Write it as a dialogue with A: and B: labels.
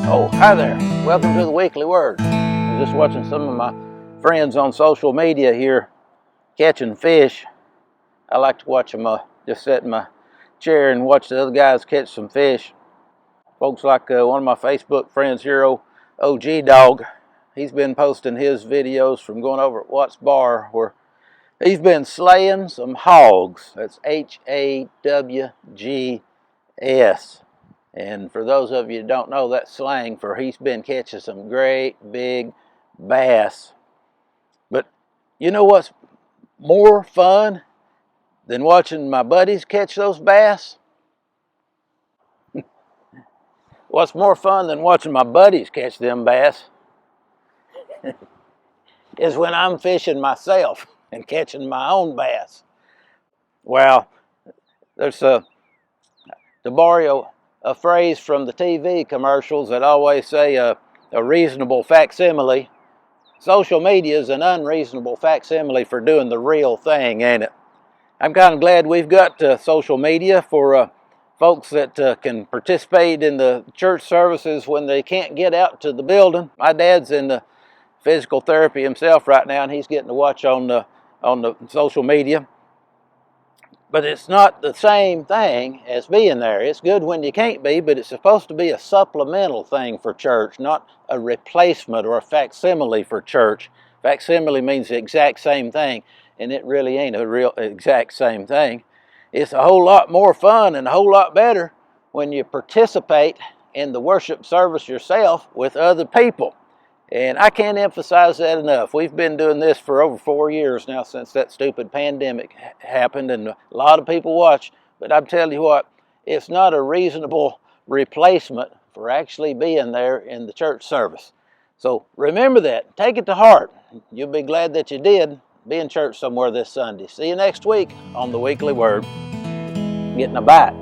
A: Oh, hi there. Welcome to the Weekly Word. I'm just watching some of my friends on social media here catching fish. I like to watch them just sit in my chair and watch the other guys catch some fish. Folks like one of my Facebook friends here, OG Dog, he's been posting his videos from going over at Watts Bar where he's been slaying some hogs. That's H-A-W-G-S. And for those of you who don't know, that's slang for he's been catching some great big bass. But you know what's more fun than watching my buddies catch those bass? What's more fun than watching my buddies catch them bass is when I'm fishing myself and catching my own bass. Well, there's to borrow a phrase from the TV commercials that always say a reasonable facsimile. Social media is an unreasonable facsimile for doing the real thing, ain't it? I'm kind of glad we've got social media for folks that can participate in the church services when they can't get out to the building. My dad's in the physical therapy himself right now, and he's getting to watch on the social media. But it's not the same thing as being there. It's good when you can't be, but it's supposed to be a supplemental thing for church, not a replacement or a facsimile for church. Facsimile means the exact same thing, and it really ain't a real exact same thing. It's a whole lot more fun and a whole lot better when you participate in the worship service yourself with other people. And I can't emphasize that enough. We've been doing this for over 4 years now since that stupid pandemic happened, and a lot of people watch. But I'm telling you what, it's not a reasonable replacement for actually being there in the church service. So remember that. Take it to heart. You'll be glad that you did be in church somewhere this Sunday. See you next week on the Weekly Word. Getting a bite.